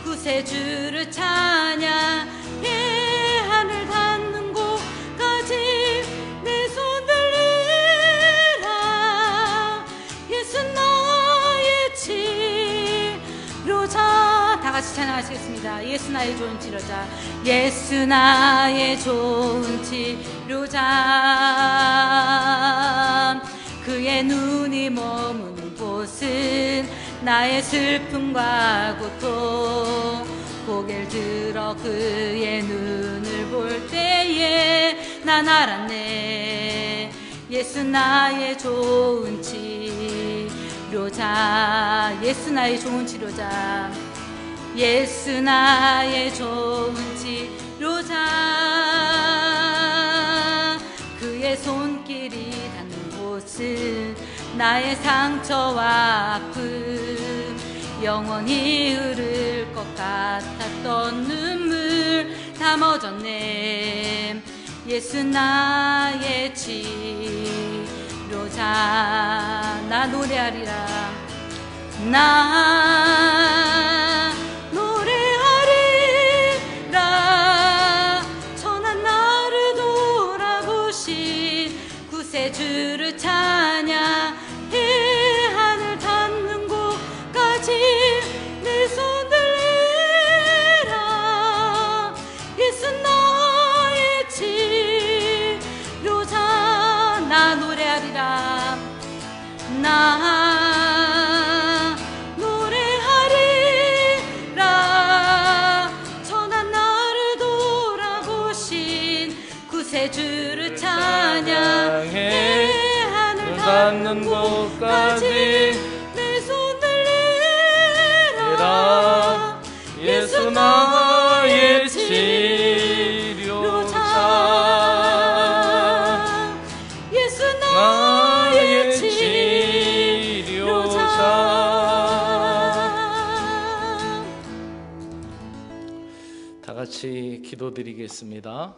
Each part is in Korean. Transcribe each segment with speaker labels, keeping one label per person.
Speaker 1: 구세주를 찬양해 하늘 닿는 곳까지 내 손 들리라. 예수 나의 치료자. 다 같이 찬양하시겠습니다. 예수 나의 좋은 치료자. 예수 나의 좋은 치료자. 그의 눈이 머무는 곳은 나의 슬픔과 고통. 고개를 들어 그의 눈을 볼 때에 난 알았네. 예수 나의 좋은 치료자. 예수 나의 좋은 치료자. 예수 나의 좋은 치료자. 그의 손길이 닿는 곳은 나의 상처와 아픔. 영원히 흐를 것 같았던 눈물 다 멎었네. 예수 나의 치료자. 나 노래하리라. 나 노래하리라. 천한 나를 돌아보신 구세주를 찬양해 하늘 닿는 곳까지 내 손 들리라. 예수 나의 치료자. 나 노래하리라. 나 노래하리라. 천한 나를 돌아보신 구세주를 찬양해 하늘 닿는 곳까지 내 손 들리라.
Speaker 2: 예수 나의 치료자.
Speaker 1: 예수
Speaker 2: 나의
Speaker 1: 나의 치료자.
Speaker 2: 다 같이 기도드리겠습니다.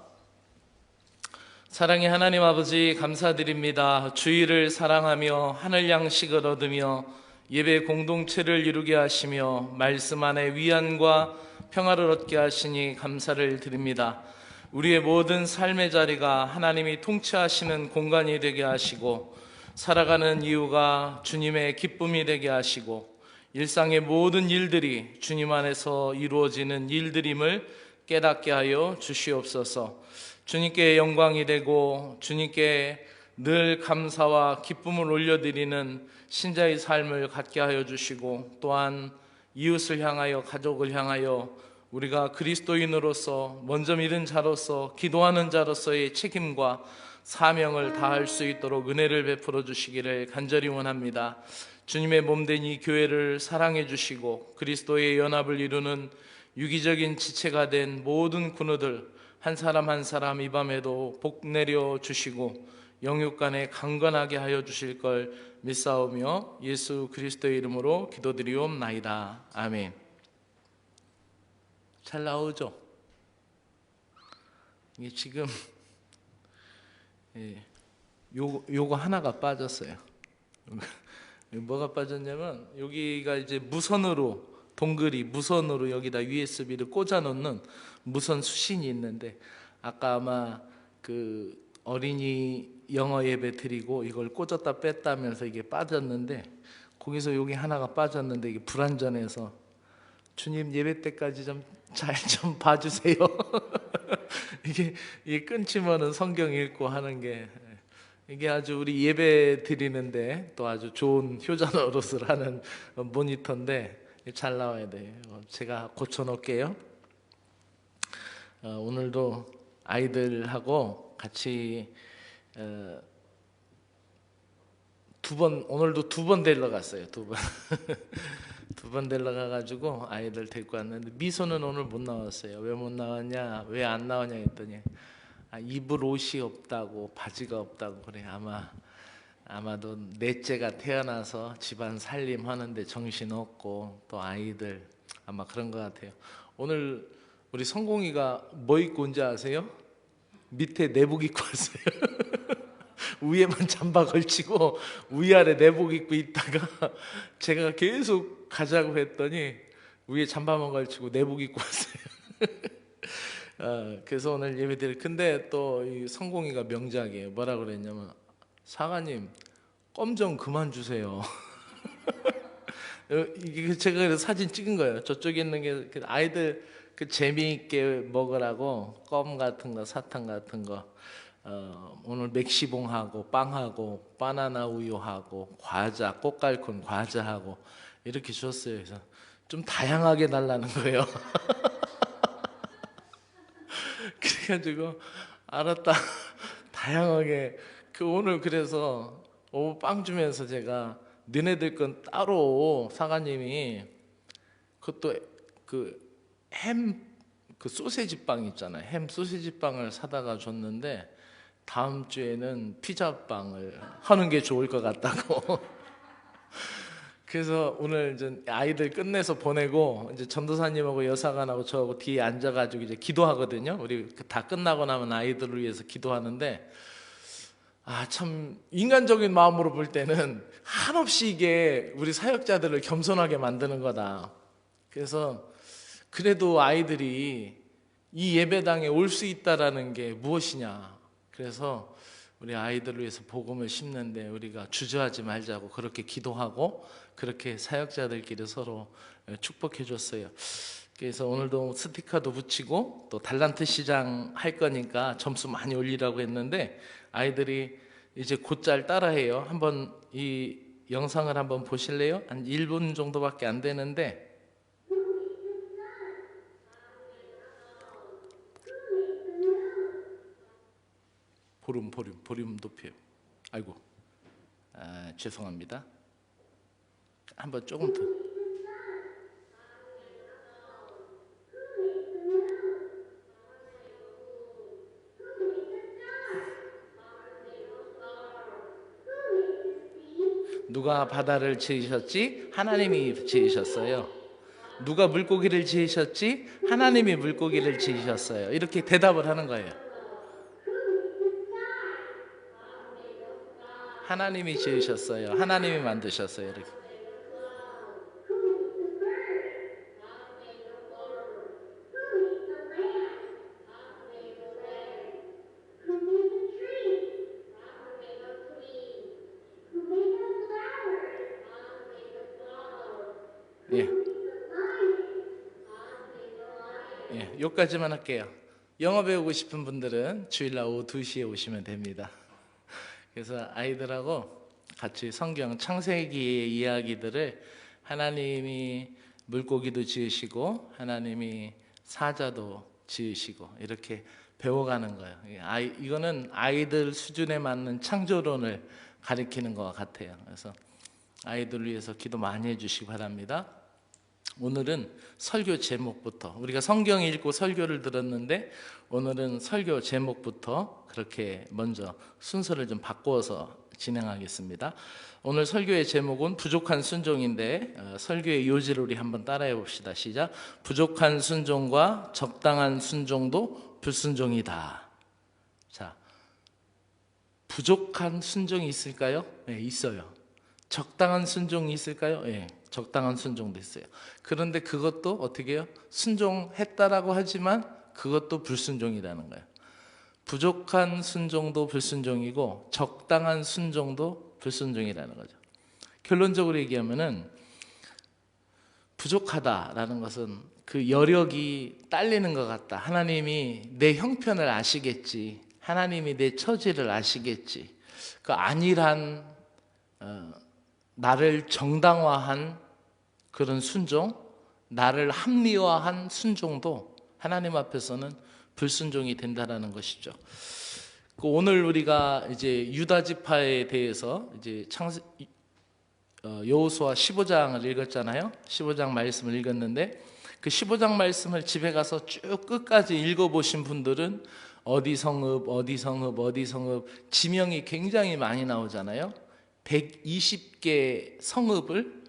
Speaker 2: 사랑의 하나님 아버지, 감사드립니다. 주일을 사랑하며 하늘 양식을 얻으며 예배 공동체를 이루게 하시며 말씀 안에 위안과 평화를 얻게 하시니 감사를 드립니다. 우리의 모든 삶의 자리가 하나님이 통치하시는 공간이 되게 하시고 살아가는 이유가 주님의 기쁨이 되게 하시고 일상의 모든 일들이 주님 안에서 이루어지는 일들임을 깨닫게 하여 주시옵소서. 주님께 영광이 되고 주님께 늘 감사와 기쁨을 올려드리는 신자의 삶을 갖게 하여 주시고 또한 이웃을 향하여 가족을 향하여 우리가 그리스도인으로서 먼저 믿은 자로서 기도하는 자로서의 책임과 사명을 다할 수 있도록 은혜를 베풀어 주시기를 간절히 원합니다. 주님의 몸된 이 교회를 사랑해 주시고 그리스도의 연합을 이루는 유기적인 지체가 된 모든 군우들 한 사람 한 사람 이 밤에도 복 내려 주시고 영육간에 강건하게 하여 주실 걸 믿사오며 예수 그리스도의 이름으로 기도드리옵나이다. 아멘. 잘 나오죠? 이게 지금 요거 하나가 빠졌어요. 뭐가 빠졌냐면 여기가 이제 무선으로 동글이 무선으로 여기다 USB를 꽂아 놓는 무선 수신이 있는데 아까 아마 그 어린이 영어 예배 드리고 이걸 꽂았다 뺐다 하면서 이게 빠졌는데 거기서 여기 하나가 빠졌는데 이게 불완전해서 주님 예배 때까지 좀 잘 좀 봐주세요. 이게 끊지면은 성경 읽고 하는 게 이게 아주 우리 예배 드리는데 또 아주 좋은 효자 노릇을 하는 모니터인데 잘 나와야 돼요. 제가 고쳐놓을게요. 오늘도 아이들하고 같이 오늘도 두 번 데리러 갔어요. 두 번 데리러 가가지고 아이들 데리고 왔는데 미소는 오늘 못 나왔어요. 왜 못 나왔냐, 왜 안 나오냐 했더니 입을 옷이 없다고, 바지가 없다고 그래. 아마도 넷째가 태어나서 집안 살림 하는데 정신 없고 또 아이들 아마 그런 것 같아요. 오늘 우리 성공이가 뭐 입고 온지 아세요? 밑에 내복 입고 왔어요. 위에만 잠바 걸치고 위아래 내복 입고 있다가 제가 계속 가자고 했더니 위에 잠바만 걸치고 내복 입고 왔어요. 그래서 오늘 예배드릴. 근데 또 이 성공이가 명작이에요. 뭐라 그랬냐면, 사관님 껌 좀 그만 주세요. 이게 제가 그래서 사진 찍은 거예요. 저쪽에 있는 게 아이들 그 재미있게 먹으라고 껌 같은 거, 사탕 같은 거. 오늘 맥시봉하고 빵하고 바나나 우유하고 과자, 꽃갈콘 과자하고 이렇게 줬어요. 그래서 좀 다양하게 달라는 거예요. 그래가지고 알았다. 다양하게. 오늘 그래서 빵 주면서 제가 너네들 건 따로 사관님이 그것도 그 소세지 빵 있잖아요. 햄 소세지 빵을 사다가 줬는데 다음 주에는 피자 빵을 하는 게 좋을 것 같다고. 그래서 오늘 이제 아이들 끝내서 보내고 이제 전도사님하고 여사관하고 저하고 뒤에 앉아가지고 이제 기도하거든요. 우리 다 끝나고 나면 아이들을 위해서 기도하는데, 참 인간적인 마음으로 볼 때는 한없이 이게 우리 사역자들을 겸손하게 만드는 거다. 그래서 그래도 아이들이 이 예배당에 올 수 있다라는 게 무엇이냐. 그래서 우리 아이들을 위해서 복음을 심는데 우리가 주저하지 말자고 그렇게 기도하고 그렇게 사역자들끼리 서로 축복해 줬어요. 그래서 오늘도 스티커도 붙이고 또 달란트 시장 할 거니까 점수 많이 올리라고 했는데 아이들이 이제 곧잘 따라해요. 한번 이 영상을 한번 보실래요? 한 1분 정도밖에 안 되는데, 볼륨 높여요. 아이고, 죄송합니다. 한번 조금 더. 누가 바다를 지으셨지? 하나님이 지으셨어요. 누가 물고기를 지으셨지? 하나님이 물고기를 지으셨어요. 이렇게 대답을 하는 거예요. 하나님이 지으셨어요. 하나님이 만드셨어요. 이렇게. 여기까지만 할게요. 영어 배우고 싶은 분들은 주일날 오후 2시에 오시면 됩니다. 그래서 아이들하고 같이 성경 창세기의 이야기들을 하나님이 물고기도 지으시고 하나님이 사자도 지으시고 이렇게 배워가는 거예요. 이거는 아이들 수준에 맞는 창조론을 가리키는 것 같아요. 그래서 아이들을 위해서 기도 많이 해주시기 바랍니다. 오늘은 설교 제목부터, 우리가 성경 읽고 설교를 들었는데 오늘은 설교 제목부터 그렇게 먼저 순서를 좀 바꾸어서 진행하겠습니다. 오늘 설교의 제목은 부족한 순종인데 설교의 요지를 우리 한번 따라해 봅시다. 시작. 부족한 순종과 적당한 순종도 불순종이다. 자, 부족한 순종이 있을까요? 네, 있어요. 적당한 순종이 있을까요? 네, 적당한 순종도 있어요. 그런데 그것도 어떻게 해요? 순종했다라고 하지만 그것도 불순종이라는 거예요. 부족한 순종도 불순종이고 적당한 순종도 불순종이라는 거죠. 결론적으로 얘기하면은 부족하다라는 것은 그 여력이 딸리는 것 같다. 하나님이 내 형편을 아시겠지. 하나님이 내 처지를 아시겠지. 그 안일한 나를 정당화한 그런 순종, 나를 합리화한 순종도 하나님 앞에서는 불순종이 된다라는 것이죠. 오늘 우리가 이제 유다 지파에 대해서 이제 여호수아 15장을 읽었잖아요. 15장 말씀을 읽었는데 그 15장 말씀을 집에 가서 쭉 끝까지 읽어보신 분들은 어디 성읍, 어디 성읍, 어디 성읍 지명이 굉장히 많이 나오잖아요. 120개 성읍을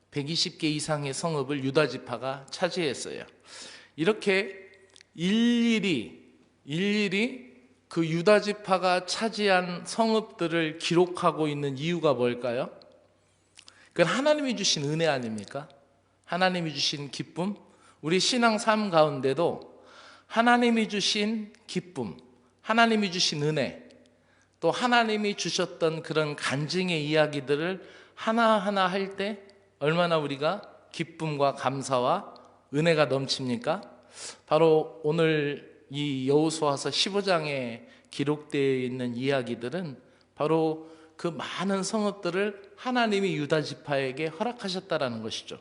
Speaker 2: 120개 이상의 성읍을 유다 지파가 차지했어요. 이렇게 일일이 그 유다 지파가 차지한 성읍들을 기록하고 있는 이유가 뭘까요? 그건 하나님이 주신 은혜 아닙니까? 하나님이 주신 기쁨, 우리 신앙 삶 가운데도 하나님이 주신 기쁨, 하나님이 주신 은혜, 또 하나님이 주셨던 그런 간증의 이야기들을 하나하나 할 때 얼마나 우리가 기쁨과 감사와 은혜가 넘칩니까? 바로 오늘 이 여호수아서 15장에 기록되어 있는 이야기들은 바로 그 많은 성읍들을 하나님이 유다 지파에게 허락하셨다라는 것이죠.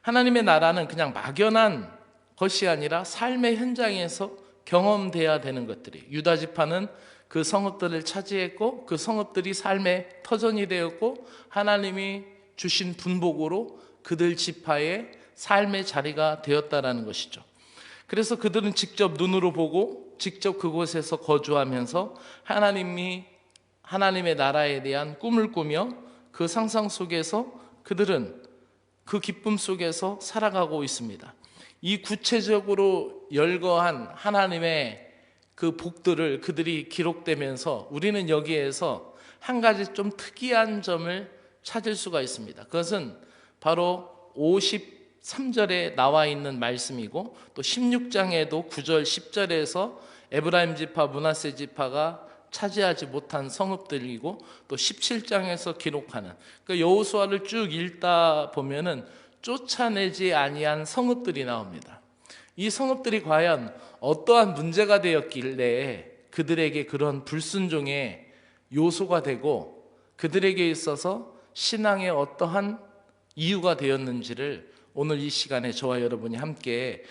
Speaker 2: 하나님의 나라는 그냥 막연한 것이 아니라 삶의 현장에서 경험돼야 되는 것들이, 유다 지파는 그 성읍들을 차지했고 그 성읍들이 삶의 터전이 되었고 하나님이 주신 분복으로 그들 지파의 삶의 자리가 되었다라는 것이죠. 그래서 그들은 직접 눈으로 보고 직접 그곳에서 거주하면서 하나님의 나라에 대한 꿈을 꾸며 그 상상 속에서 그들은 그 기쁨 속에서 살아가고 있습니다. 이 구체적으로 열거한 하나님의 그 복들을 그들이 기록되면서 우리는 여기에서 한 가지 좀 특이한 점을 찾을 수가 있습니다. 그것은 바로 53절에 나와 있는 말씀이고 또 16장에도 9절 10절에서 에브라임 지파 므낫세 지파가 차지하지 못한 성읍들이고 또 17장에서 기록하는 그 여호수아를 쭉 읽다 보면은 쫓아내지 아니한 성읍들이 나옵니다. 이 성읍들이 과연 어떠한 문제가 되었길래 그들에게 그런 불순종의 요소가 되고 그들에게 있어서 신앙의 어떠한 이유가 되었는지를 오늘 이 시간에 저와 여러분이 함께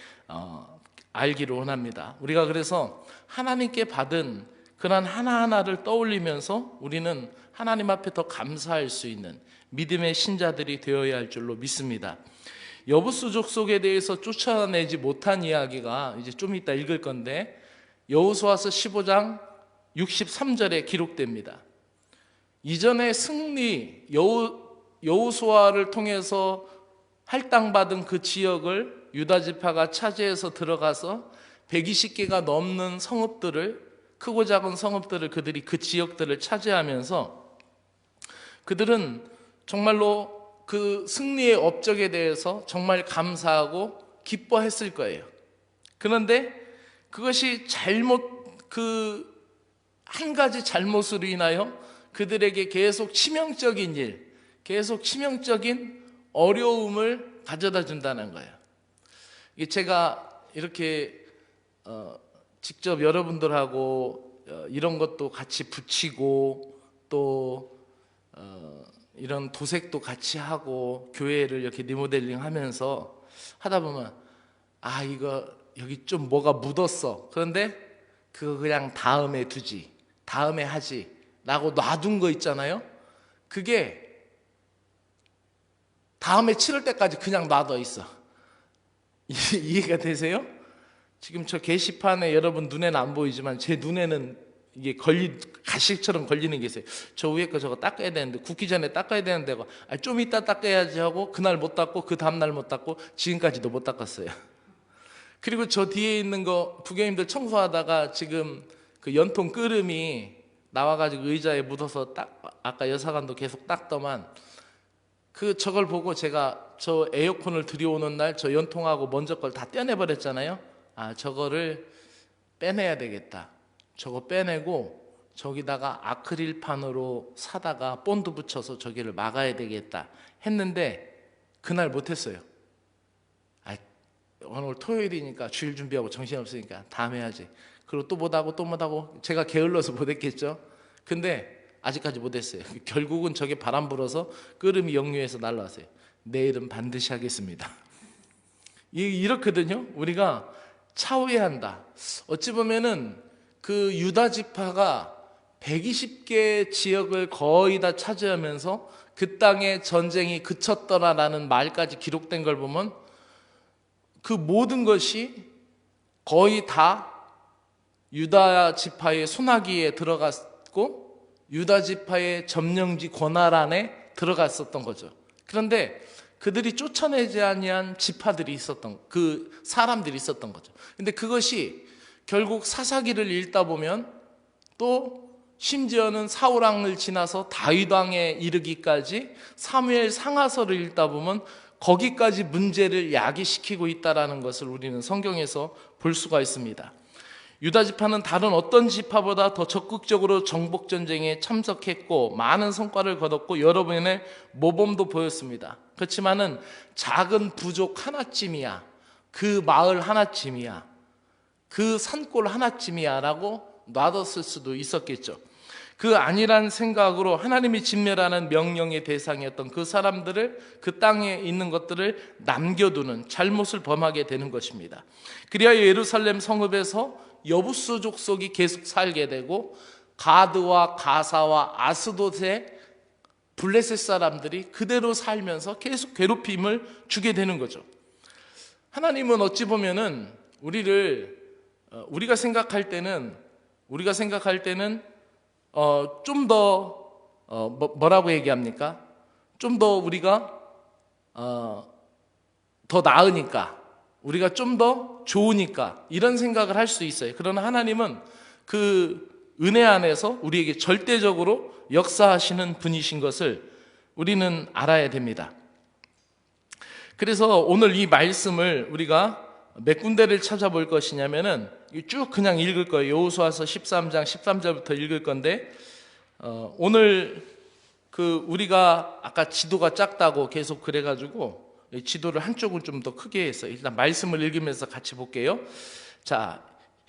Speaker 2: 알기를 원합니다. 우리가 그래서 하나님께 받은 그런 하나하나를 떠올리면서 우리는 하나님 앞에 더 감사할 수 있는 믿음의 신자들이 되어야 할 줄로 믿습니다. 여부수 족속에 대해서 쫓아내지 못한 이야기가 이제 좀 이따 읽을 건데 여호수아서 15장 63절에 기록됩니다. 이전에 여호수아를 통해서 할당받은 그 지역을 유다 지파가 차지해서 들어가서 120개가 넘는 성읍들을, 크고 작은 성읍들을 그들이 그 지역들을 차지하면서 그들은 정말로 그 승리의 업적에 대해서 정말 감사하고 기뻐했을 거예요. 그런데 그것이 한 가지 잘못으로 인하여 그들에게 계속 치명적인 어려움을 가져다 준다는 거예요. 제가 이렇게 직접 여러분들하고 이런 것도 같이 붙이고 또 이런 도색도 같이 하고 교회를 이렇게 리모델링 하면서 하다 보면 이거 여기 좀 뭐가 묻었어. 그런데 그거 그냥 다음에 두지, 다음에 하지 라고 놔둔 거 있잖아요. 그게 다음에 치를 때까지 그냥 놔둬 있어. 이해가 되세요? 지금 저 게시판에 여러분 눈에는 안 보이지만 제 눈에는 이게 가식처럼 걸리는 게 있어요. 저 위에 거 저거 닦아야 되는데, 굽기 전에 닦아야 되는데 좀 이따 닦아야지 하고 그날 못 닦고 그 다음날 못 닦고 지금까지도 못 닦았어요. 그리고 저 뒤에 있는 거 부교님들 청소하다가 지금 그 연통 끄름이 나와가지고 의자에 묻어서 아까 여사관도 계속 닦더만 저걸 보고 제가 저 에어컨을 들여오는 날 저 연통하고 먼저 걸 다 떼내버렸잖아요. 저거를 빼내야 되겠다. 저거 빼내고 저기다가 아크릴판으로 사다가 본드 붙여서 저기를 막아야 되겠다 했는데 그날 못했어요. 오늘 토요일이니까 주일 준비하고 정신없으니까 다음 해야지. 그리고 또 못하고 제가 게을러서 못했겠죠. 근데 아직까지 못했어요. 결국은 저게 바람 불어서 끄름이 역류해서 날라왔어요. 내일은 반드시 하겠습니다. 이렇거든요. 우리가 차후회한다. 어찌 보면은 그 유다 지파가 120개 지역을 거의 다 차지하면서 그 땅에 전쟁이 그쳤더라라는 말까지 기록된 걸 보면 그 모든 것이 거의 다 유다 지파의 손아귀에 들어갔고 유다 지파의 점령지 권한 안에 들어갔었던 거죠. 그런데 그들이 쫓아내지 아니한 지파들이 있었던, 그 사람들이 있었던 거죠. 근데 그것이 결국 사사기를 읽다 보면 또 심지어는 사울왕을 지나서 다윗왕에 이르기까지 사무엘 상하서를 읽다 보면 거기까지 문제를 야기시키고 있다는 것을 우리는 성경에서 볼 수가 있습니다. 유다 지파는 다른 어떤 지파보다 더 적극적으로 정복전쟁에 참석했고 많은 성과를 거뒀고 여러 번의 모범도 보였습니다. 그렇지만은 작은 부족 하나쯤이야, 그 마을 하나쯤이야, 그 산골 하나쯤이야 라고 놔뒀을 수도 있었겠죠. 그 아니란 생각으로 하나님이 진멸하는 명령의 대상이었던 그 사람들을, 그 땅에 있는 것들을 남겨두는 잘못을 범하게 되는 것입니다. 그리하여 예루살렘 성읍에서 여부수 족속이 계속 살게 되고 가드와 가사와 아스돗의 블레셋 사람들이 그대로 살면서 계속 괴롭힘을 주게 되는 거죠. 하나님은 어찌 보면은 우리가 생각할 때는 좀 더 뭐라고 얘기합니까? 좀 더 우리가 더 나으니까, 우리가 좀 더 좋으니까 이런 생각을 할 수 있어요. 그러나 하나님은 그 은혜 안에서 우리에게 절대적으로 역사하시는 분이신 것을 우리는 알아야 됩니다. 그래서 오늘 이 말씀을 우리가 몇 군데를 찾아볼 것이냐면은 쭉 그냥 읽을 거예요. 여호수아서 13장 13절부터 읽을 건데, 오늘 우리가 아까 지도가 작다고 계속 그래가지고 지도를 한쪽을 좀 더 크게 했어요. 일단 말씀을 읽으면서 같이 볼게요. 자,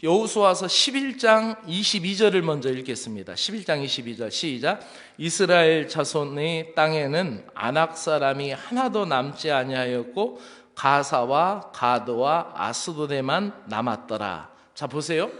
Speaker 2: 여호수아서 11장 22절을 먼저 읽겠습니다. 11장 22절 시작. 이스라엘 자손의 땅에는 아낙 사람이 하나도 남지 아니하였고 가사와 가드와 아스돗에만 남았더라. 자, 보세요.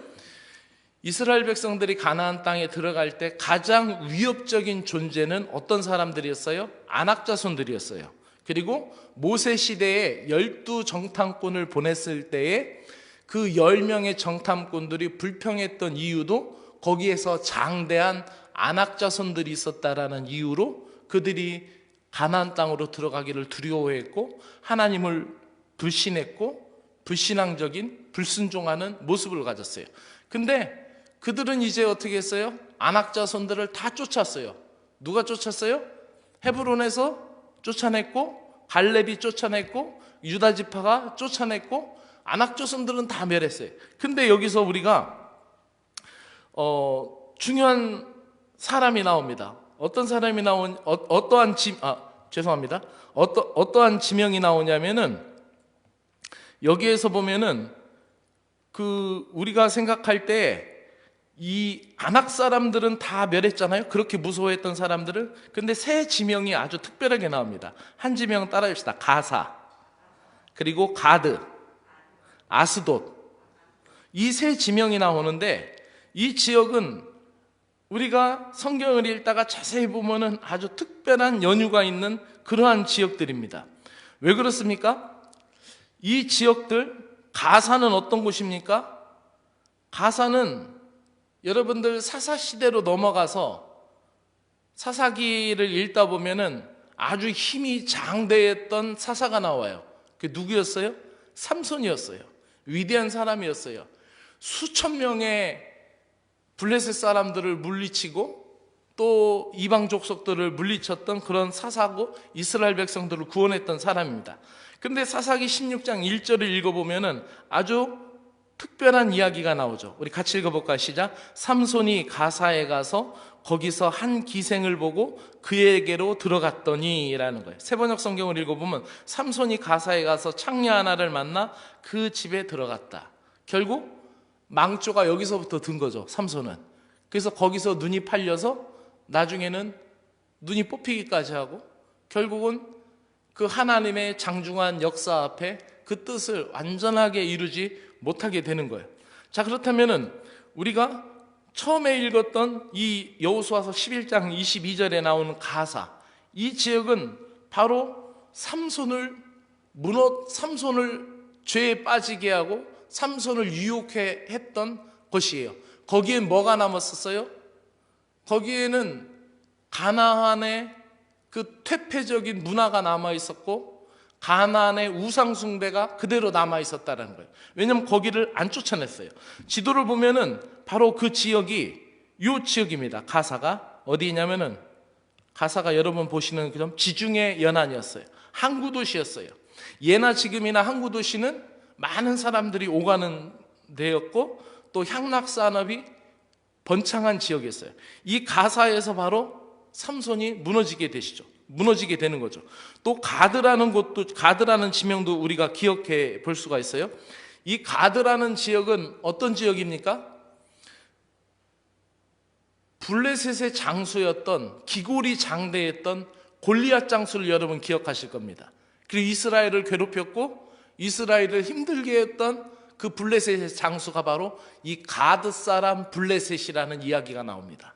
Speaker 2: 이스라엘 백성들이 가나안 땅에 들어갈 때 가장 위협적인 존재는 어떤 사람들이었어요? 아낙 자손들이었어요. 그리고 모세 시대에 12 정탐꾼을 보냈을 때에 그 10명의 정탐꾼들이 불평했던 이유도 거기에서 장대한 아낙 자손들이 있었다라는 이유로 그들이 가나안 땅으로 들어가기를 두려워했고 하나님을 불신했고 불신앙적인 불순종하는 모습을 가졌어요. 근데 그들은 이제 어떻게 했어요? 아낙 자손들을 다 쫓았어요. 누가 쫓았어요? 헤브론에서 쫓아냈고 갈렙이 쫓아냈고 유다 지파가 쫓아냈고 아낙 자손들은 다 멸했어요. 근데 여기서 우리가 중요한 사람이 나옵니다. 어떤 사람이 어떠한 지명이 나오냐면은 여기에서 보면은 우리가 생각할 때 이 아낙 사람들은 다 멸했잖아요. 그렇게 무서워했던 사람들을. 근데 세 지명이 아주 특별하게 나옵니다. 한 지명 따라합시다. 가사, 그리고 가드, 아스돗. 이 세 지명이 나오는데 이 지역은 우리가 성경을 읽다가 자세히 보면은 아주 특별한 연유가 있는 그러한 지역들입니다. 왜 그렇습니까? 이 지역들, 가사는 어떤 곳입니까? 가사는 여러분들 사사시대로 넘어가서 사사기를 읽다 보면은 아주 힘이 장대했던 사사가 나와요. 그게 누구였어요? 삼손이었어요. 위대한 사람이었어요. 수천 명의 블레셋 사람들을 물리치고 또 이방 족속들을 물리쳤던 그런 사사고 이스라엘 백성들을 구원했던 사람입니다. 근데 사사기 16장 1절을 읽어보면은 아주 특별한 이야기가 나오죠. 우리 같이 읽어볼까요? 시작. 삼손이 가사에 가서 거기서 한 기생을 보고 그에게로 들어갔더니 라는 거예요. 세번역 성경을 읽어보면 삼손이 가사에 가서 창녀 하나를 만나 그 집에 들어갔다. 결국 망조가 여기서부터 든 거죠. 삼손은. 그래서 거기서 눈이 팔려서 나중에는 눈이 뽑히기까지 하고 결국은 그 하나님의 장중한 역사 앞에 그 뜻을 완전하게 이루지 못하게 되는 거예요. 자, 그렇다면은 우리가 처음에 읽었던 이 여호수아서 11장 22절에 나오는 가사, 이 지역은 바로 삼손을 죄에 빠지게 하고 삼손을 유혹해 했던 것이에요. 거기에 뭐가 남았었어요? 거기에는 가나안의 그 퇴폐적인 문화가 남아 있었고 가나안의 우상 숭배가 그대로 남아 있었다는 거예요. 왜냐하면 거기를 안 쫓아냈어요. 지도를 보면은 바로 그 지역이 이 지역입니다. 가사가 어디냐면은 가사가 여러분 보시는 그럼 지중해 연안이었어요. 항구 도시였어요. 예나 지금이나 항구 도시는 많은 사람들이 오가는 데였고 또 향락 산업이 번창한 지역이었어요. 이 가사에서 바로 삼손이 무너지게 되는 거죠. 또 가드라는 지명도 우리가 기억해 볼 수가 있어요. 이 가드라는 지역은 어떤 지역입니까? 블레셋의 장수였던, 기골이 장대했던 골리앗 장수를 여러분 기억하실 겁니다. 그리고 이스라엘을 괴롭혔고 이스라엘을 힘들게 했던 그 블레셋의 장수가 바로 이 가드 사람 블레셋이라는 이야기가 나옵니다.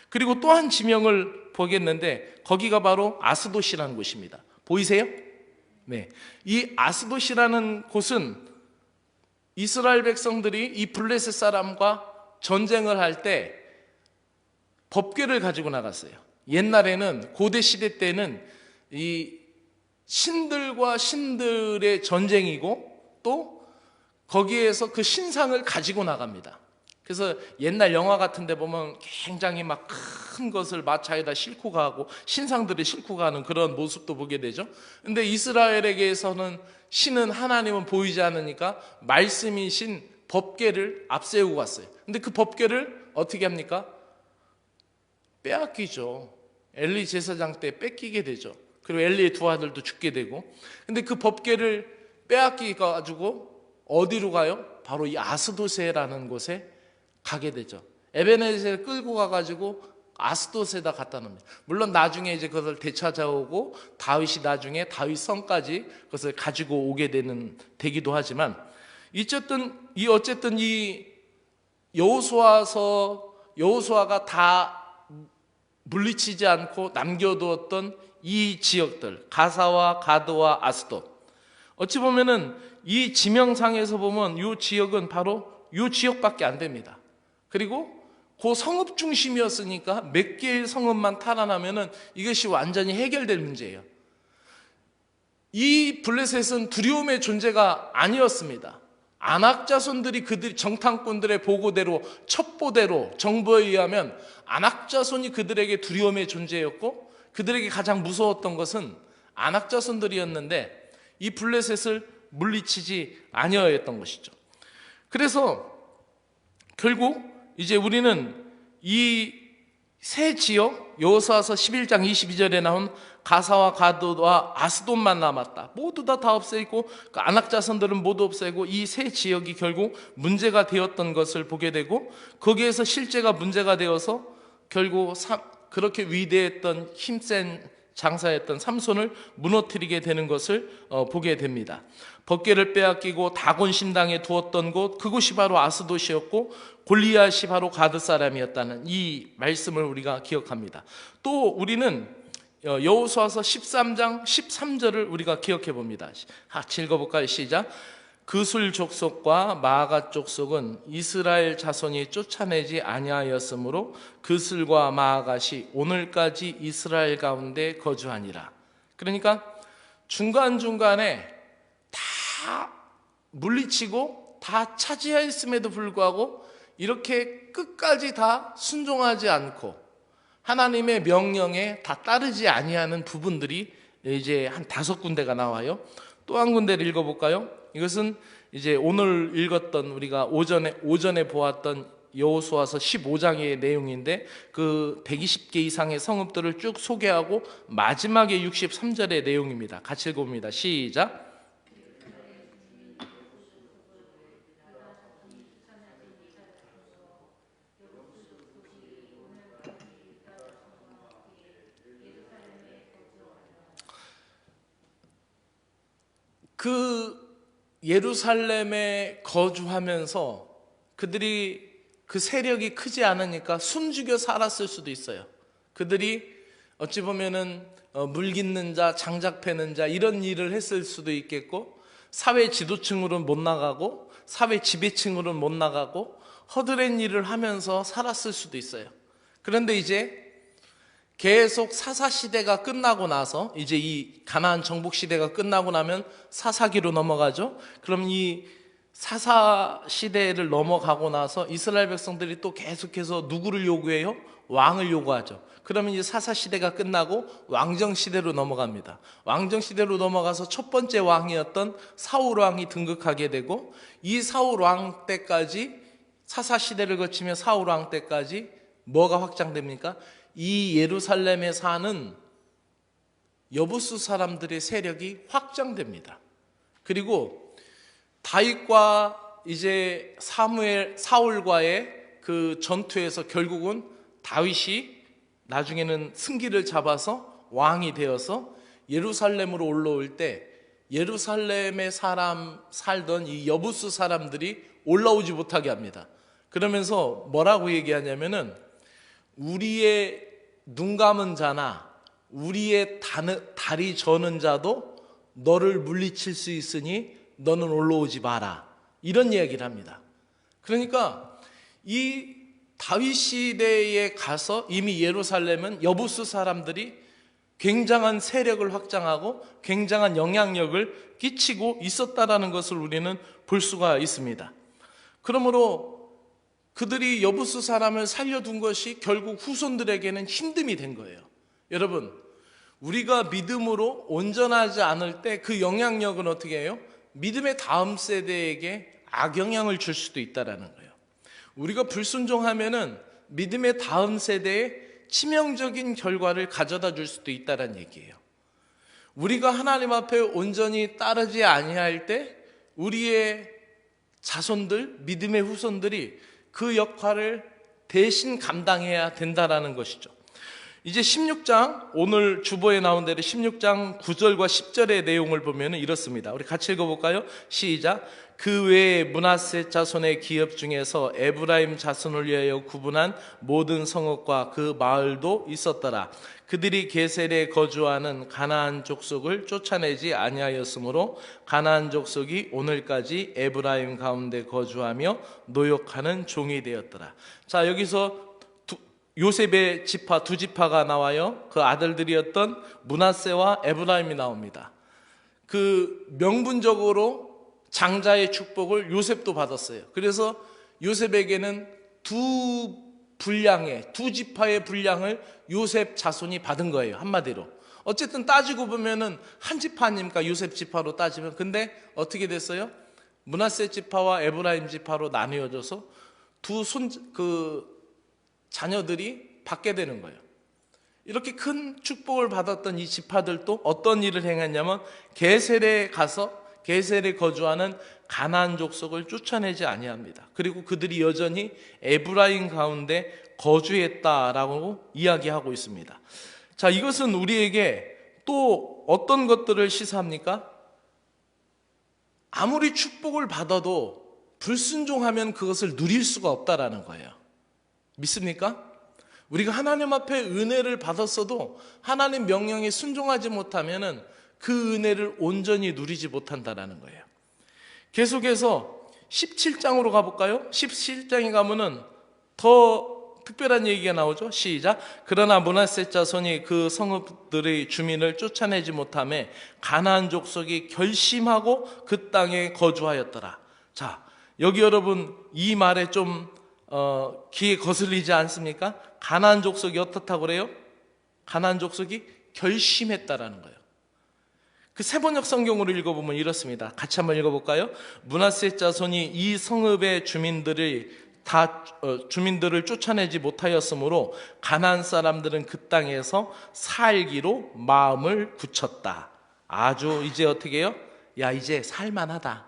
Speaker 2: 그리고 또 한 지명을 보겠는데 거기가 바로 아스돗이라는 곳입니다. 보이세요? 네. 이 아스돗이라는 곳은 이스라엘 백성들이 이 블레셋 사람과 전쟁을 할 때 법궤를 가지고 나갔어요. 옛날에는 고대 시대 때는 이 신들과 신들의 전쟁이고 또 거기에서 그 신상을 가지고 나갑니다. 그래서 옛날 영화 같은 데 보면 굉장히 막 큰 것을 마차에다 싣고 가고 신상들을 싣고 가는 그런 모습도 보게 되죠. 근데 이스라엘에게서는 신은 하나님은 보이지 않으니까 말씀이신 법궤를 앞세우고 갔어요. 근데 그 법궤를 어떻게 합니까? 빼앗기죠. 엘리 제사장 때 뺏기게 되죠. 그리고 엘리의 두 아들도 죽게 되고. 근데 그 법궤를 빼앗기가지고 어디로 가요? 바로 이 아스돗이라는 곳에 가게 되죠. 에베네셀을 끌고 가가지고 아스돗에다 갖다 놓습니다. 물론 나중에 이제 그것을 되찾아오고 다윗이 나중에 다윗 성까지 그것을 가지고 오게 되기도 하지만 어쨌든 이 여호수아가 다 물리치지 않고 남겨두었던 이 지역들 가사와 가드와 아스돗, 어찌 보면은 이 지명상에서 보면 이 지역은 바로 이 지역밖에 안 됩니다. 그리고 그 성읍 중심이었으니까 몇 개의 성읍만 탈환하면은 이것이 완전히 해결될 문제예요. 이 블레셋은 두려움의 존재가 아니었습니다. 아낙 자손들이 그들 정탐꾼들의 보고대로 첩보대로 정보에 의하면 아낙 자손이 그들에게 두려움의 존재였고 그들에게 가장 무서웠던 것은 아낙 자손들이었는데 이 블레셋을 물리치지 아니하였던 것이죠. 그래서 결국 이제 우리는 이 세 지역 여호수아서 11장 22절에 나온 가사와 가드와 아스돗만 남았다. 모두 다 없애고 그 아낙 자손들은 모두 없애고 이 세 지역이 결국 문제가 되었던 것을 보게 되고 거기에서 실제가 문제가 되어서 결국 그렇게 위대했던 힘센 장사였던 삼손을 무너뜨리게 되는 것을 보게 됩니다. 법궤를 빼앗기고 다곤 신당에 두었던 곳, 그곳이 바로 아스돗이었고 골리앗이 바로 가드 사람이었다는 이 말씀을 우리가 기억합니다. 또 우리는 여호수아서 13장 13절을 우리가 기억해 봅니다. 같이 읽어볼까요? 시작. 그술 족속과 마아가 족속은 이스라엘 자손이 쫓아내지 아니하였으므로 그술과 마아갓이 오늘까지 이스라엘 가운데 거주하니라. 그러니까 중간중간에 다 물리치고 다 차지하였음에도 불구하고 이렇게 끝까지 다 순종하지 않고 하나님의 명령에 다 따르지 아니하는 부분들이 이제 한 5군데가 나와요. 또 한 군데를 읽어볼까요? 이것은 이제 오늘 읽었던 우리가 오전에 보았던 여호수아서 15장의 내용인데 그 120개 이상의 성읍들을 쭉 소개하고 마지막에 63절의 내용입니다. 같이 읽어봅니다. 시작. 그 예루살렘에 거주하면서 그들이 그 세력이 크지 않으니까 숨죽여 살았을 수도 있어요. 그들이 어찌 보면은 물깃는 자, 장작 패는 자 이런 일을 했을 수도 있겠고 사회 지도층으로는 못 나가고 사회 지배층으로는 못 나가고 허드렛 일을 하면서 살았을 수도 있어요. 그런데 이제 계속 사사시대가 끝나고 나서 이제 이 가나안 정복 시대가 끝나고 나면 사사기로 넘어가죠. 그럼 이 사사 시대를 넘어가고 나서 이스라엘 백성들이 또 계속해서 누구를 요구해요? 왕을 요구하죠. 그러면 이제 사사 시대가 끝나고 왕정 시대로 넘어갑니다. 왕정 시대로 넘어가서 첫 번째 왕이었던 사울 왕이 등극하게 되고, 이 사울 왕 때까지, 사사 시대를 거치며 사울 왕 때까지 뭐가 확장됩니까? 이 예루살렘에 사는 여부수 사람들의 세력이 확장됩니다. 그리고 다윗과 이제 사울과의 그 전투에서 결국은 다윗이 나중에는 승기를 잡아서 왕이 되어서 예루살렘으로 올라올 때, 예루살렘에 살던 이 여부수 사람들이 올라오지 못하게 합니다. 그러면서 뭐라고 얘기하냐면은, 우리의 눈 감은 자나 우리의 다리 저는 자도 너를 물리칠 수 있으니 너는 올라오지 마라, 이런 이야기를 합니다. 그러니까 이 다윗 시대에 가서 이미 예루살렘은 여부수 사람들이 굉장한 세력을 확장하고 굉장한 영향력을 끼치고 있었다라는 것을 우리는 볼 수가 있습니다. 그러므로 그들이 여부수 사람을 살려둔 것이 결국 후손들에게는 힘듦이 된 거예요. 여러분, 우리가 믿음으로 온전하지 않을 때 그 영향력은 어떻게 해요? 믿음의 다음 세대에게 악영향을 줄 수도 있다는 거예요. 우리가 불순종하면은 믿음의 다음 세대에 치명적인 결과를 가져다 줄 수도 있다는 얘기예요. 우리가 하나님 앞에 온전히 따르지 아니할 때 우리의 자손들, 믿음의 후손들이 그 역할을 대신 감당해야 된다라는 것이죠. 이제 16장, 오늘 주보에 나온 대로 16장 9절과 10절의 내용을 보면 이렇습니다. 우리 같이 읽어볼까요? 시작. 그 외에 므낫세 자손의 기업 중에서 에브라임 자손을 위하여 구분한 모든 성읍과 그 마을도 있었더라. 그들이 게셀에 거주하는 가나안 족속을 쫓아내지 아니하였으므로 가나안 족속이 오늘까지 에브라임 가운데 거주하며 노역하는 종이 되었더라. 자, 여기서 요셉의 지파, 두 지파가 나와요. 그 아들들이었던 므낫세와 에브라임이 나옵니다. 그 명분적으로 장자의 축복을 요셉도 받았어요. 그래서 요셉에게는 두 지파의 분량을 요셉 자손이 받은 거예요. 한마디로. 어쨌든 따지고 보면은 한 지파 아닙니까? 요셉 지파로 따지면. 근데 어떻게 됐어요? 므낫세 지파와 에브라임 지파로 나뉘어져서 자녀들이 받게 되는 거예요. 이렇게 큰 축복을 받았던 이 지파들도 어떤 일을 행했냐면, 게셀에 가서 게셀에 거주하는 가나안 족속을 쫓아내지 아니합니다. 그리고 그들이 여전히 에브라임 가운데 거주했다라고 이야기하고 있습니다. 자, 이것은 우리에게 또 어떤 것들을 시사합니까? 아무리 축복을 받아도 불순종하면 그것을 누릴 수가 없다라는 거예요. 믿습니까? 우리가 하나님 앞에 은혜를 받았어도 하나님 명령에 순종하지 못하면은 그 은혜를 온전히 누리지 못한다라는 거예요. 계속해서 17장으로 가볼까요? 17장에 가면은 더 특별한 얘기가 나오죠. 시작. 그러나 므낫세 자손이 그 성읍들의 주민을 쫓아내지 못하며 가나안 족속이 결심하고 그 땅에 거주하였더라. 자, 여기 여러분 이 말에 좀 귀에 거슬리지 않습니까? 가나안 족속이 어떻다고 그래요? 가나안 족속이 결심했다라는 거예요. 그 세번역 성경으로 읽어보면 이렇습니다. 같이 한번 읽어볼까요? 므낫세 자손이 이 성읍의 주민들을 쫓아내지 못하였으므로 가나안 사람들은 그 땅에서 살기로 마음을 굳혔다. 아주 이제 어떻게 해요? 야, 이제 살만하다.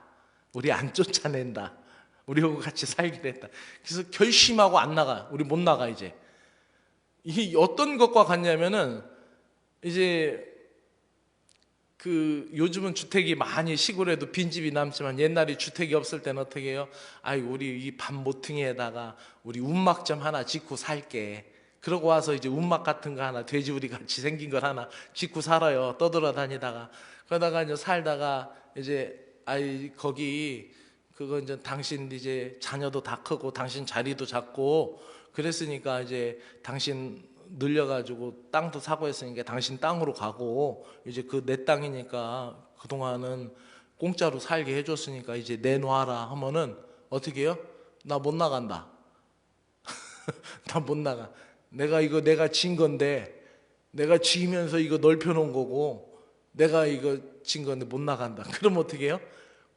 Speaker 2: 우리 안 쫓아낸다. 우리하고 같이 살기로 했다. 그래서 결심하고 안 나가. 우리 못 나가 이제. 이게 어떤 것과 같냐면은 이제 요즘은 주택이 많이 시골에도 빈집이 남지만 옛날에 주택이 없을 때는 어떻게 해요? 아이, 우리 이 반 모퉁이에다가 우리 움막 좀 하나 짓고 살게. 그러고 와서 이제 움막 같은 거 하나, 돼지우리 같이 생긴 걸 하나 짓고 살아요. 떠돌아다니다가. 그러다가 이제 살다가 이제 거기 그거 이제 당신 이제 자녀도 다 크고 당신 자리도 잡고 그랬으니까 이제 당신 늘려가지고 땅도 사고 했으니까 당신 땅으로 가고 이제 그 내 땅이니까 그동안은 공짜로 살게 해줬으니까 이제 내놔라 하면은 어떻게 해요? 나 못 나간다. 나 못 나가. 내가 진 건데, 내가 지면서 이거 넓혀놓은 거고, 내가 이거 진 건데 못 나간다. 그럼 어떻게 해요?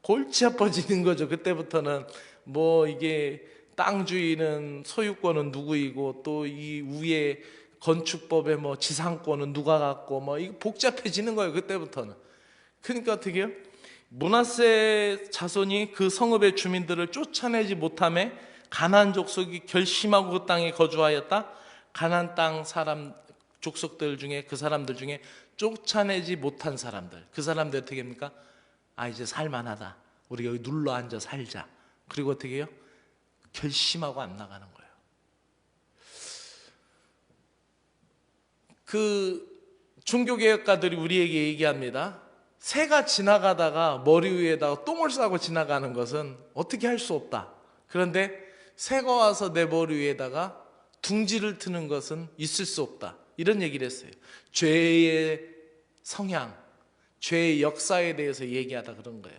Speaker 2: 골치 아파지는 거죠. 그때부터는 뭐 이게 땅 주인은 소유권은 누구이고 또 이 위에 건축법에 뭐 지상권은 누가 갖고 뭐 이거 복잡해지는 거예요. 그때부터는. 그러니까 어떻게 해요? 므낫세 자손이 그 성읍의 주민들을 쫓아내지 못함에 가나안 족속이 결심하고 그 땅에 거주하였다. 가나안 땅 사람 족속들 중에 그 사람들 중에 쫓아내지 못한 사람들, 그 사람들 어떻게 합니까? 아, 이제 살만하다. 우리 여기 눌러 앉아 살자. 그리고 어떻게 해요? 결심하고 안 나가는 거예요. 그 종교개혁가들이 우리에게 얘기합니다. 새가 지나가다가 머리 위에다가 똥을 싸고 지나가는 것은 어떻게 할 수 없다. 그런데 새가 와서 내 머리 위에다가 둥지를 트는 것은 있을 수 없다. 이런 얘기를 했어요. 죄의 성향, 죄의 역사에 대해서 얘기하다 그런 거예요.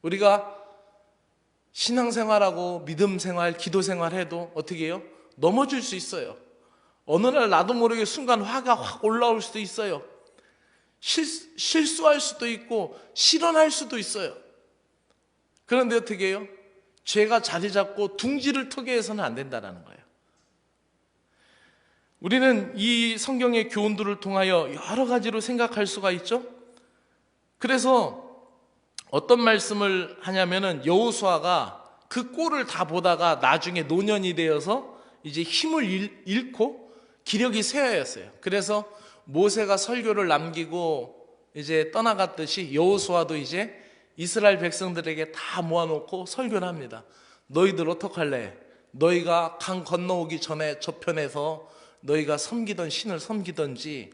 Speaker 2: 우리가 신앙생활하고 믿음생활, 기도생활 해도 어떻게 해요? 넘어질 수 있어요. 어느 날 나도 모르게 순간 화가 확 올라올 수도 있어요. 실수할 수도 있고 실언할 수도 있어요. 그런데 어떻게 해요? 죄가 자리 잡고 둥지를 트게 해서는 안 된다는 거예요. 우리는 이 성경의 교훈들을 통하여 여러 가지로 생각할 수가 있죠. 그래서 어떤 말씀을 하냐면은 여호수아가 그 꼴을 다 보다가 나중에 노년이 되어서 이제 힘을 잃고 기력이 쇠하였어요. 그래서 모세가 설교를 남기고 이제 떠나갔듯이 여호수아도 이제 이스라엘 백성들에게 다 모아놓고 설교를 합니다. 너희들 어떡할래? 너희가 강 건너오기 전에 저편에서 너희가 섬기던 신을 섬기든지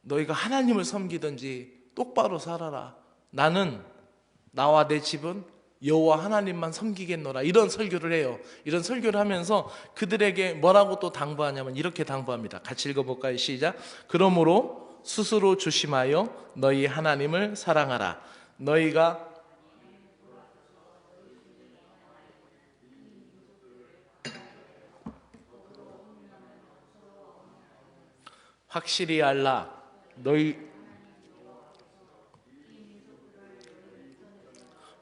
Speaker 2: 너희가 하나님을 섬기든지 똑바로 살아라. 나는 나와 내 집은 여호와 하나님만 섬기겠노라. 이런 설교를 해요. 이런 설교를 하면서 그들에게 뭐라고 또 당부하냐면 이렇게 당부합니다. 같이 읽어볼까요? 시작. 그러므로 스스로 조심하여 너희 하나님을 사랑하라. 너희가 확실히 알라. 너희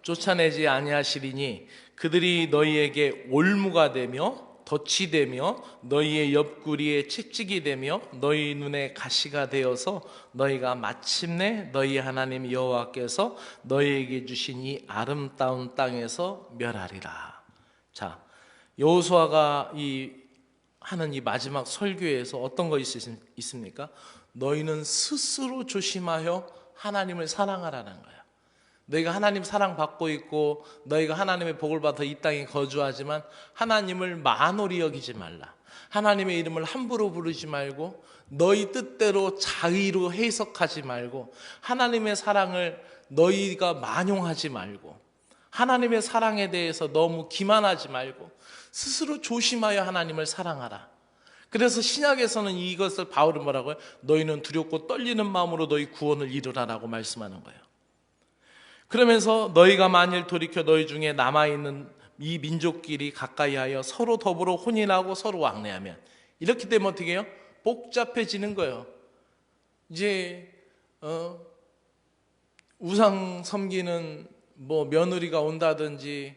Speaker 2: 쫓아내지 아니하시리니 그들이 너희에게 올무가 되며 덫이 되며 너희의 옆구리에 채찍이 되며 너희 눈에 가시가 되어서 너희가 마침내 너희 하나님 여호와께서 너희에게 주신 이 아름다운 땅에서 멸하리라. 자, 여호수아가 하는 이 마지막 설교에서 어떤 거 있습니까? 너희는 스스로 조심하여 하나님을 사랑하라는 거예요. 너희가 하나님 사랑받고 있고 너희가 하나님의 복을 받아 이 땅에 거주하지만 하나님을 만홀히 여기지 말라. 하나님의 이름을 함부로 부르지 말고 너희 뜻대로 자의로 해석하지 말고 하나님의 사랑을 너희가 만용하지 말고 하나님의 사랑에 대해서 너무 기만하지 말고 스스로 조심하여 하나님을 사랑하라. 그래서 신약에서는 이것을 바울은 뭐라고 해요? 너희는 두렵고 떨리는 마음으로 너희 구원을 이루라라고 말씀하는 거예요. 그러면서 너희가 만일 돌이켜 너희 중에 남아있는 이 민족끼리 가까이하여 서로 더불어 혼인하고 서로 왕래하면 이렇게 되면 어떻게 해요? 복잡해지는 거예요. 이제 우상 섬기는 뭐 며느리가 온다든지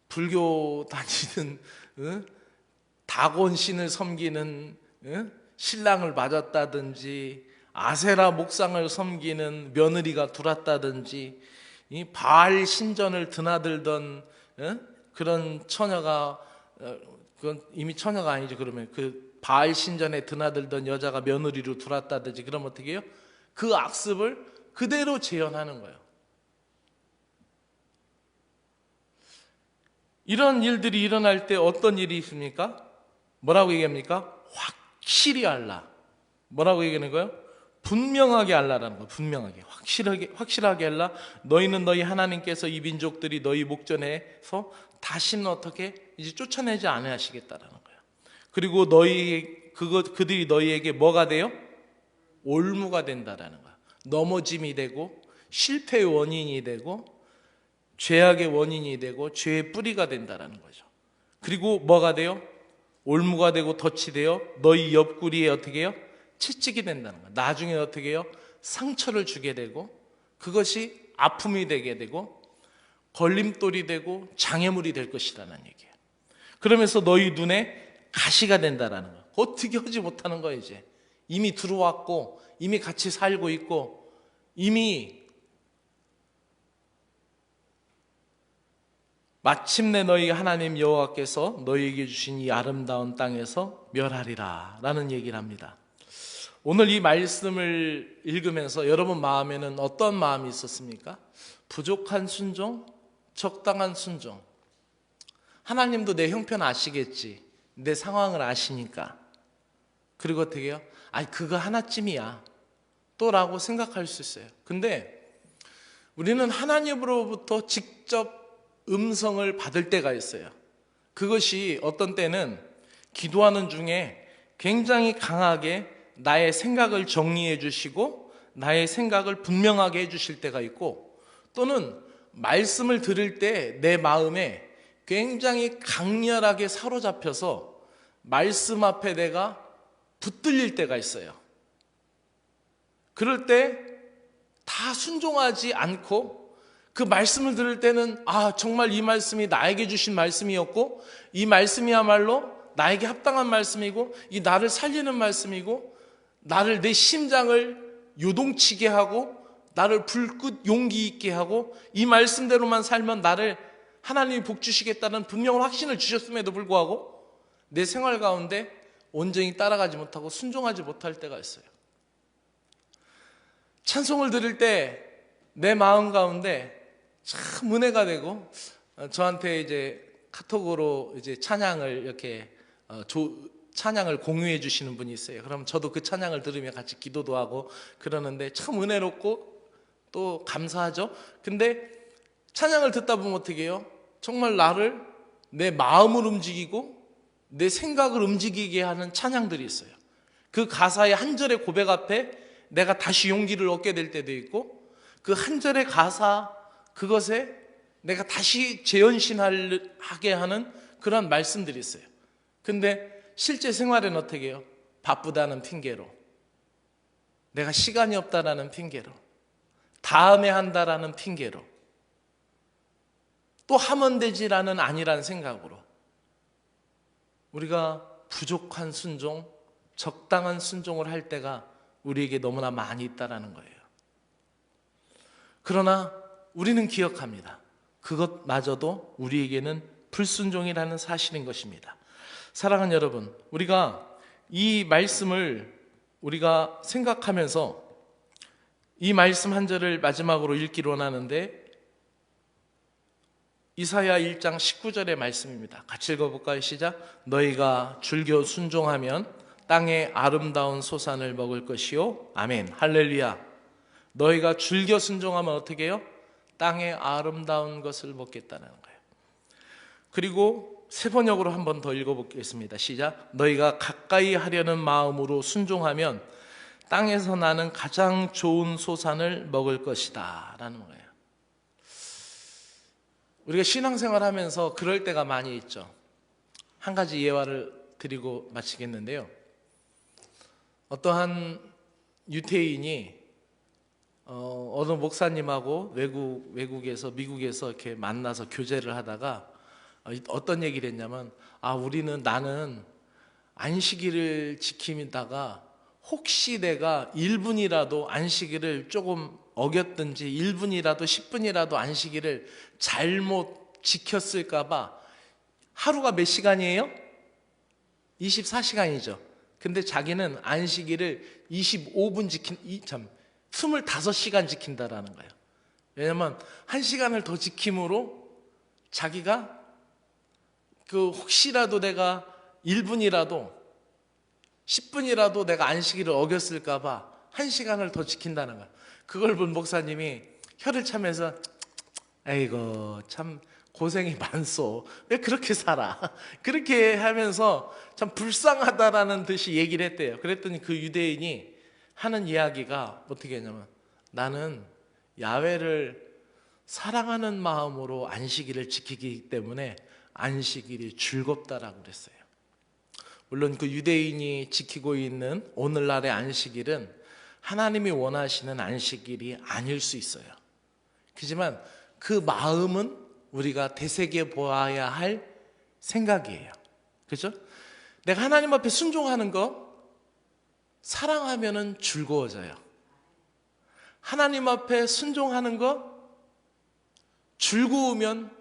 Speaker 2: 불교 다니는 다곤 신을 섬기는 신랑을 맞았다든지 아세라 목상을 섬기는 며느리가 들어왔다든지 이 바알 신전을 드나들던 그런 처녀가 그건 이미 처녀가 아니죠. 그러면 그 바알 신전에 드나들던 여자가 며느리로 들어왔다든지 그러면 어떻게 해요? 그 악습을 그대로 재현하는 거예요. 이런 일들이 일어날 때 어떤 일이 있습니까? 뭐라고 얘기합니까? 확실히 알라. 뭐라고 얘기하는 거예요? 분명하게 알라라는 거예요. 분명하게 확실하게 알라. 너희는 너희 하나님께서 이 민족들이 너희 목전에서 다시는 어떻게 이제 쫓아내지 아니하시겠다라는 거예요. 그리고 그들이 너희에게 뭐가 돼요? 올무가 된다라는 거예요. 넘어짐이 되고 실패의 원인이 되고 죄악의 원인이 되고 죄의 뿌리가 된다라는 거죠. 그리고 뭐가 돼요? 올무가 되고 덫이 되어 너희 옆구리에 어떻게 해요? 채찍이 된다는 거예요. 나중에 어떻게 해요? 상처를 주게 되고 그것이 아픔이 되게 되고 걸림돌이 되고 장애물이 될 것이라는 얘기예요. 그러면서 너희 눈에 가시가 된다라는 거예요. 어떻게 하지 못하는 거예요. 이제 이미 들어왔고 이미 같이 살고 있고 이미 마침내 너희 하나님 여호와께서 너희에게 주신 이 아름다운 땅에서 멸하리라 라는 얘기를 합니다. 오늘 이 말씀을 읽으면서 여러분 마음에는 어떤 마음이 있었습니까? 부족한 순종, 적당한 순종. 하나님도 내 형편 아시겠지. 내 상황을 아시니까. 그리고 어떻게 해요? 그거 하나쯤이야 또 라고 생각할 수 있어요. 근데 우리는 하나님으로부터 직접 음성을 받을 때가 있어요. 그것이 어떤 때는 기도하는 중에 굉장히 강하게 나의 생각을 정리해 주시고 나의 생각을 분명하게 해 주실 때가 있고, 또는 말씀을 들을 때 내 마음에 굉장히 강렬하게 사로잡혀서 말씀 앞에 내가 붙들릴 때가 있어요. 그럴 때 다 순종하지 않고 그 말씀을 들을 때는 정말 이 말씀이 나에게 주신 말씀이었고 이 말씀이야말로 나에게 합당한 말씀이고 이 나를 살리는 말씀이고 나를 내 심장을 요동치게 하고 나를 불끝 용기 있게 하고 이 말씀대로만 살면 나를 하나님이 복 주시겠다는 분명한 확신을 주셨음에도 불구하고 내 생활 가운데 온전히 따라가지 못하고 순종하지 못할 때가 있어요. 찬송을 들을 때 내 마음 가운데 참 은혜가 되고 저한테 이제 카톡으로 이제 찬양을 이렇게 찬양을 공유해 주시는 분이 있어요. 그럼 저도 그 찬양을 들으며 같이 기도도 하고 그러는데 참 은혜롭고 또 감사하죠. 근데 찬양을 듣다 보면 어떻게 해요? 정말 나를 내 마음을 움직이고 내 생각을 움직이게 하는 찬양들이 있어요. 그 가사의 한 절의 고백 앞에 내가 다시 용기를 얻게 될 때도 있고 그 한 절의 가사 그것에 내가 다시 재현신하게 하는 그런 말씀들이 있어요. 근데 실제 생활은 어떻게 해요? 바쁘다는 핑계로, 내가 시간이 없다라는 핑계로, 다음에 한다라는 핑계로, 또 하면 되지라는 아니라는 생각으로 우리가 부족한 순종, 적당한 순종을 할 때가 우리에게 너무나 많이 있다라는 거예요. 그러나 우리는 기억합니다. 그것마저도 우리에게는 불순종이라는 사실인 것입니다. 사랑하는 여러분, 우리가 이 말씀을 우리가 생각하면서 이 말씀 한 절을 마지막으로 읽기를 원하는데 이사야 1장 19절의 말씀입니다. 같이 읽어볼까요? 시작. 너희가 즐겨 순종하면 땅의 아름다운 소산을 먹을 것이요. 아멘. 할렐루야. 너희가 즐겨 순종하면 어떻게 해요? 땅의 아름다운 것을 먹겠다는 거예요. 그리고 세 번역으로 한 번 더 읽어보겠습니다. 시작. 너희가 가까이 하려는 마음으로 순종하면 땅에서 나는 가장 좋은 소산을 먹을 것이다 라는 거예요. 우리가 신앙생활 하면서 그럴 때가 많이 있죠. 한 가지 예화를 드리고 마치겠는데요. 어떠한 유태인이 어느 목사님하고 외국에서 미국에서 이렇게 만나서 교제를 하다가 어떤 얘기를 했냐면 나는 안식일을 지키다가 혹시 내가 1분이라도 안식일을 조금 어겼든지 1분이라도 10분이라도 안식일을 잘못 지켰을까 봐 하루가 몇 시간이에요? 24시간이죠. 근데 자기는 안식일을 25분 25시간 지킨다라는 거예요. 왜냐면 1시간을 더 지킴으로 자기가 혹시라도 내가 1분이라도 10분이라도 내가 안식일을 어겼을까 봐 1시간을 더 지킨다는 거예요. 그걸 본 목사님이 혀를 차면서 아이고 참 고생이 많소. 왜 그렇게 살아? 그렇게 하면서 참 불쌍하다라는 듯이 얘기를 했대요. 그랬더니 그 유대인이 하는 이야기가 어떻게 했냐면 나는 야훼를 사랑하는 마음으로 안식일을 지키기 때문에 안식일이 즐겁다라고 그랬어요. 물론 그 유대인이 지키고 있는 오늘날의 안식일은 하나님이 원하시는 안식일이 아닐 수 있어요. 그렇지만 그 마음은 우리가 되새겨 보아야 할 생각이에요. 그렇죠? 내가 하나님 앞에 순종하는 거 사랑하면은 즐거워져요. 하나님 앞에 순종하는 거 즐거우면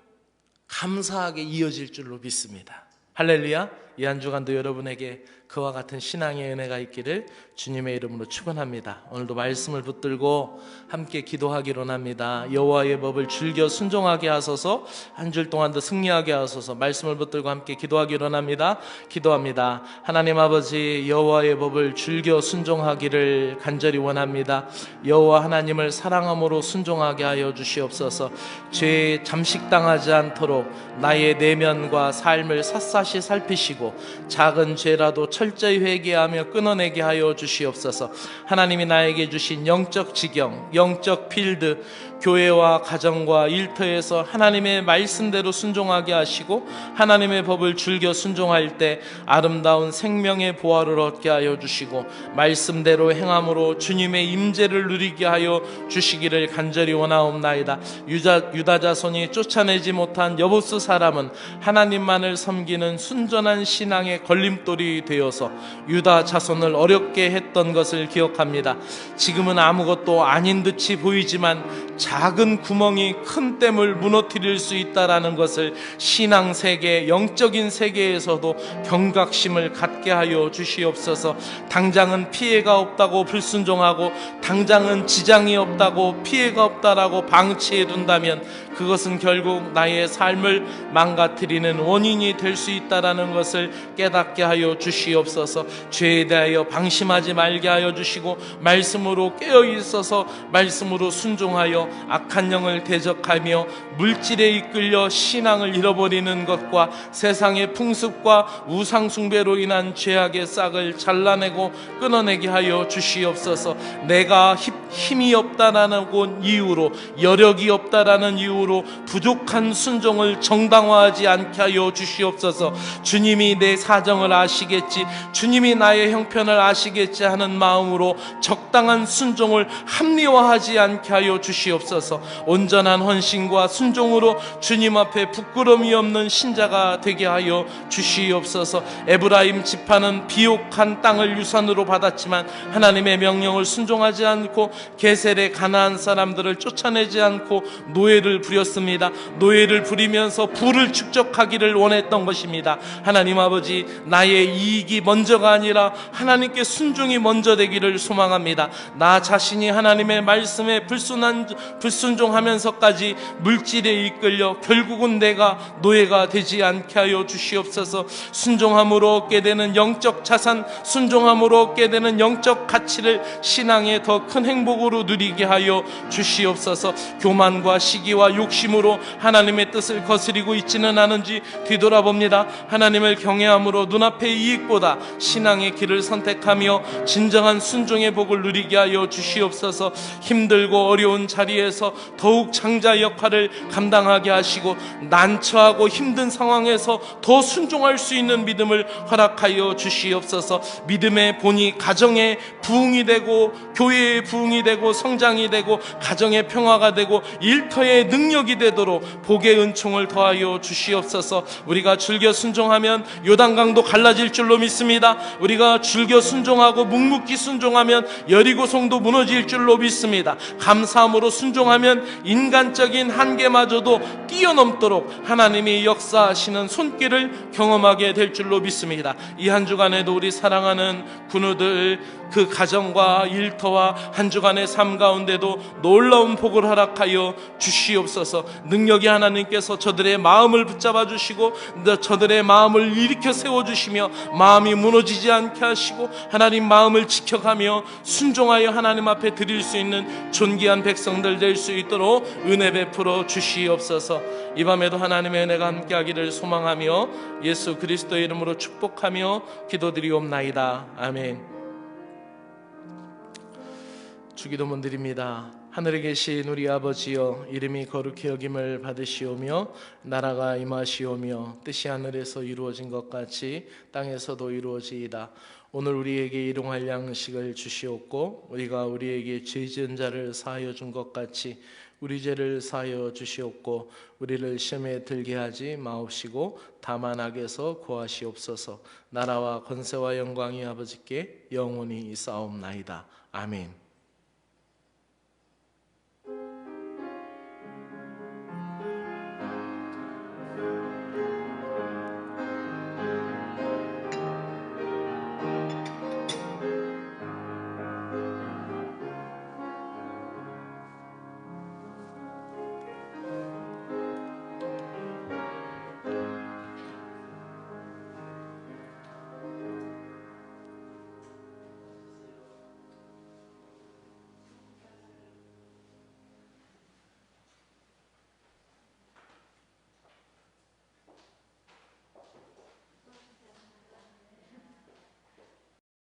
Speaker 2: 감사하게 이어질 줄로 믿습니다. 할렐루야. 이 한 주간도 여러분에게 그와 같은 신앙의 은혜가 있기를 주님의 이름으로 축원합니다. 오늘도 말씀을 붙들고 함께 기도하기로 합니다. 여호와의 법을 즐겨 순종하게 하소서. 한 줄 동안도 승리하게 하소서. 말씀을 붙들고 함께 기도하기로 합니다. 기도합니다. 하나님 아버지, 여호와의 법을 즐겨 순종하기를 간절히 원합니다. 여호와 하나님을 사랑함으로 순종하게 하여 주시옵소서. 죄에 잠식당하지 않도록 나의 내면과 삶을 샅샅이 살피시고 작은 죄라도 철저히 회개하며 끊어내게 하여 주시옵소서. 하나님이 나에게 주신 영적 지경, 영적 필드, 교회와 가정과 일터에서 하나님의 말씀대로 순종하게 하시고 하나님의 법을 즐겨 순종할 때 아름다운 생명의 보화를 얻게 하여 주시고 말씀대로 행함으로 주님의 임재를 누리게 하여 주시기를 간절히 원하옵나이다. 유다 자손이 쫓아내지 못한 여보스 사람은 하나님만을 섬기는 순전한 신앙의 걸림돌이 되어서 유다 자손을 어렵게 했던 것을 기억합니다. 지금은 아무것도 아닌 듯이 보이지만 작은 구멍이 큰 댐을 무너뜨릴 수 있다라는 것을 신앙 세계, 영적인 세계에서도 경각심을 갖게 하여 주시옵소서. 당장은 피해가 없다고 불순종하고 당장은 지장이 없다고 피해가 없다라고 방치해 둔다면 그것은 결국 나의 삶을 망가뜨리는 원인이 될 수 있다라는 것을 깨닫게 하여 주시옵소서. 죄에 대하여 방심하지 말게 하여 주시고 말씀으로 깨어 있어서 말씀으로 순종하여 악한 영을 대적하며 물질에 이끌려 신앙을 잃어버리는 것과 세상의 풍습과 우상 숭배로 인한 죄악의 싹을 잘라내고 끊어내게 하여 주시옵소서. 내가 힘이 없다라는 이유로, 여력이 없다라는 이유로 부족한 순종을 정당화하지 않게 하여 주시옵소서. 주님이 내 사정을 아시겠지, 주님이 나의 형편을 아시겠지 하는 마음으로 적당한 순종을 합리화하지 않게 하여 주시옵소서. 온전한 헌신과 순종으로 주님 앞에 부끄러움이 없는 신자가 되게 하여 주시옵소서. 에브라임 지파는 비옥한 땅을 유산으로 받았지만 하나님의 명령을 순종하지 않고 게셀의 가나안 사람들을 쫓아내지 않고 노예를 부렸습니다. 노예를 부리면서 부를 축적하기를 원했던 것입니다. 하나님 아버지, 나의 이익이 먼저가 아니라 하나님께 순종이 먼저 되기를 소망합니다. 나 자신이 하나님의 말씀에 불순종하면서까지 물질에 이끌려 결국은 내가 노예가 되지 않게 하여 주시옵소서. 순종함으로 얻게 되는 영적 자산, 순종함으로 얻게 되는 영적 가치를 신앙의 더 큰 행복으로 누리게 하여 주시옵소서. 교만과 시기와 욕심으로 하나님의 뜻을 거스리고 있지는 않은지 뒤돌아봅니다. 하나님을 경외함으로 눈앞의 이익보다 신앙의 길을 선택하며 진정한 순종의 복을 누리게 하여 주시옵소서. 힘들고 어려운 자리에서 더욱 장자 역할을 감당하게 하시고 난처하고 힘든 상황에서 더 순종할 수 있는 믿음을 허락하여 주시옵소서. 믿음의 본이 가정의 부흥이 되고 교회의 부흥이 되고 성장이 되고 가정의 평화가 되고 일터의 능력이 되도록 복의 은총을 더하여 주시옵소서. 우리가 즐겨 순종하면 요단강도 갈라질 줄로 믿습니다. 우리가 즐겨 순종하고 묵묵히 순종하면 여리고성도 무너질 줄로 믿습니다. 감사함으로 순종하면 인간적인 한계마저도 뛰어넘도록 하나님이 역사하시는 손길을 경험하게 될 줄로 믿습니다. 이 한 주간에도 우리 사랑하는 군우들, 그 가정과 일터와 한 주간의 삶 가운데도 놀라운 복을 허락하여 주시옵소서. 능력이 하나님께서 저들의 마음을 붙잡아 주시고 저들의 마음을 일으켜 세워주시며 마음이 무너지지 않게 하시고 하나님 마음을 지켜가며 순종하여 하나님 앞에 드릴 수 있는 존귀한 백성들 될 수 있도록 은혜 베풀어 주시옵소서. 이 밤에도 하나님의 은혜가 함께하기를 소망하며 예수 그리스도의 이름으로 축복하며 기도드리옵나이다. 아멘. 주기도문 드립니다. 하늘에 계신 우리 아버지여, 이름이 거룩히 여김을 받으시오며 나라가 임하시오며 뜻이 하늘에서 이루어진 것 같이 땅에서도 이루어지이다. 오늘 우리에게 일용할 양식을 주시옵고 우리가 우리에게 죄 지은 자를 사하여 준 것 같이 우리 죄를 사하여 주시옵고 우리를 시험에 들게 하지 마옵시고 다만 악에서 구하시옵소서. 나라와 권세와 영광이 아버지께 영원히 있사옵나이다. 아멘.